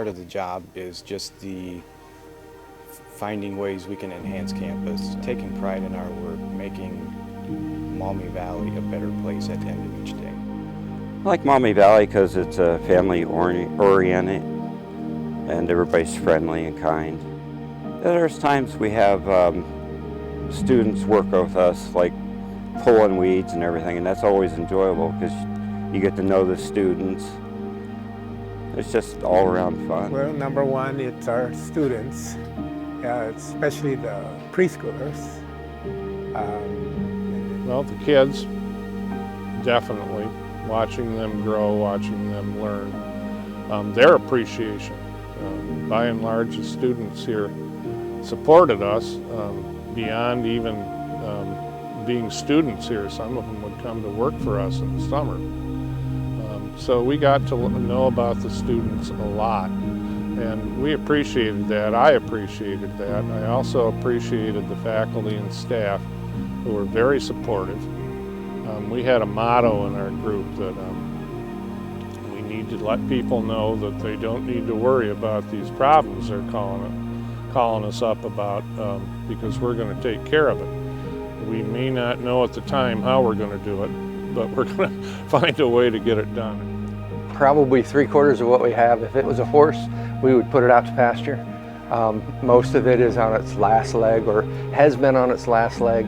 part of the job is just the finding ways we can enhance campus, taking pride in our work, making Maumee Valley a better place at the end of each day. I like Maumee Valley because it's family oriented and everybody's friendly and kind. There's times we have students work with us, like pulling weeds and everything, and that's always enjoyable because you get to know the students. It's just all around fun. Well, number one, it's our students, especially the preschoolers. Well, the kids, definitely. Watching them grow, watching them learn. Their appreciation. By and large, the students here supported us beyond even being students here. Some of them would come to work for us in the summer. So we got to know about the students a lot, and we appreciated that. I appreciated that. I also appreciated the faculty and staff who were very supportive. We had a motto in our group that we need to let people know that they don't need to worry about these problems they're calling us up about because we're going to take care of it. We may not know at the time how we're going to do it, but we're going to find a way to get it done. Probably 3/4 of what we have. If it was a horse, we would put it out to pasture. Most of it is on its last leg or has been on its last leg,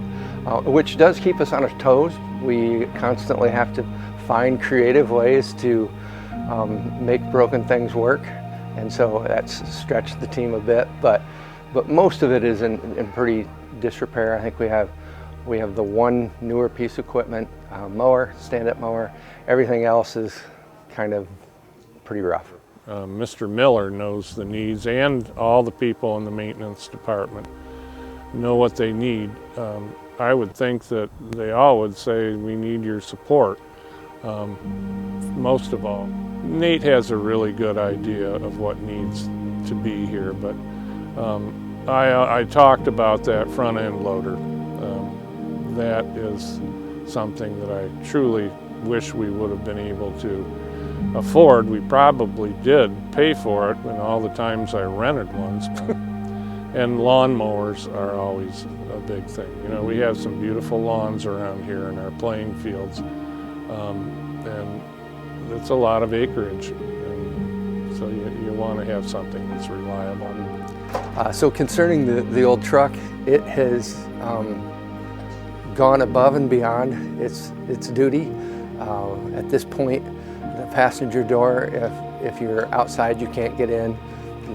which does keep us on our toes. We constantly have to find creative ways to make broken things work, and so that's stretched the team a bit, but most of it is in pretty disrepair. I think we have the one newer piece of equipment, mower, stand-up mower. Everything else is kind of pretty rough. Mr. Miller knows the needs, and all the people in the maintenance department know what they need. I would think that they all would say we need your support, most of all. Nate has a really good idea of what needs to be here, but I talked about that front end loader. That is something that I truly wish we would have been able to afford. We probably did pay for it in all the times I rented ones. And lawnmowers are always a big thing. You know, we have some beautiful lawns around here in our playing fields, and it's a lot of acreage, and so you want to have something that's reliable. So concerning the old truck, it has gone above and beyond its duty. At this point, the passenger door, if you're outside, you can't get in.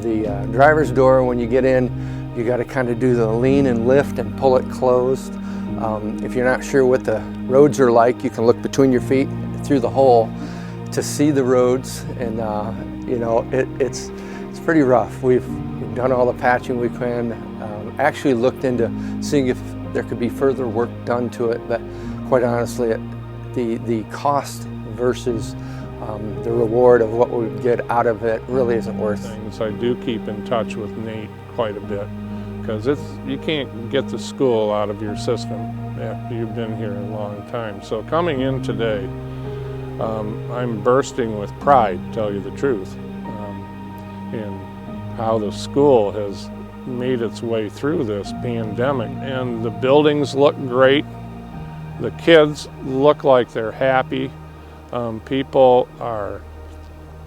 The driver's door, when you get in, you got to kind of do the lean and lift and pull it closed. If you're not sure what the roads are like, you can look between your feet through the hole to see the roads, and you know, it's pretty rough. We've done all the patching we can. Actually looked into seeing if there could be further work done to it, but quite honestly, the cost versus the reward of what we would get out of it really isn't worth it. I do keep in touch with Nate quite a bit, because you can't get the school out of your system after you've been here a long time. So coming in today, I'm bursting with pride, to tell you the truth, in how the school has made its way through this pandemic. And the buildings look great. The kids look like they're happy. People are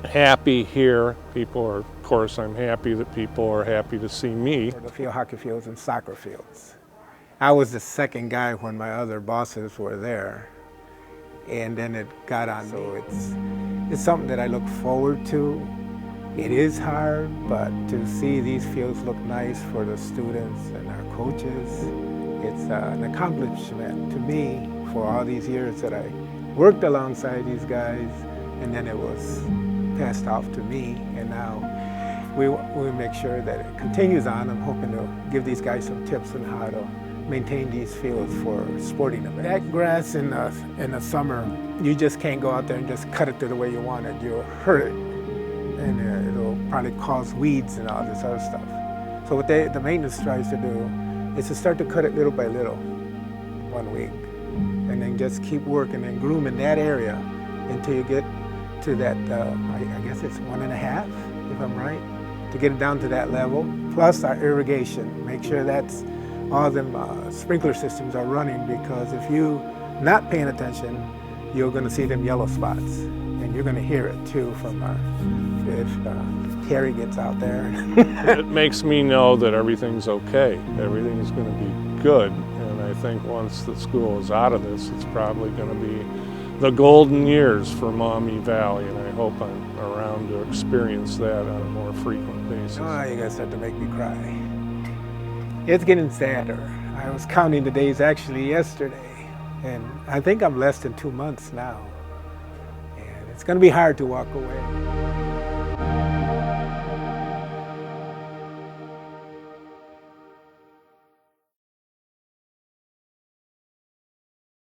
happy here. Of course, I'm happy that people are happy to see me. The field hockey fields and soccer fields. I was the second guy when my other bosses were there, and then it got on. So it's something that I look forward to. It is hard, but to see these fields look nice for the students and our coaches, it's an accomplishment to me for all these years that I worked alongside these guys, and then it was passed off to me, and now we make sure that it continues on. I'm hoping to give these guys some tips on how to maintain these fields for sporting events. That grass in the summer, you just can't go out there and just cut it to the way you want it. You'll hurt it, and it'll probably cause weeds and all this other stuff. So what the maintenance tries to do is to start to cut it little by little, 1 week, and then just keep working and grooming that area until you get to that, I guess it's 1.5, if them right to get it down to that level. Plus our irrigation, make sure that's all them sprinkler systems are running, because if you not paying attention, you're going to see them yellow spots, and you're going to hear it too from if Terry gets out there. It makes me know that everything's okay. Everything's going to be good, and I think once the school is out of this, it's probably going to be the golden years for Maumee Valley, and I hope I'm around to experience that on a more frequent basis. Oh, you guys have to make me cry. It's getting sadder. I was counting the days actually yesterday, and I think I'm less than 2 months now. And it's going to be hard to walk away.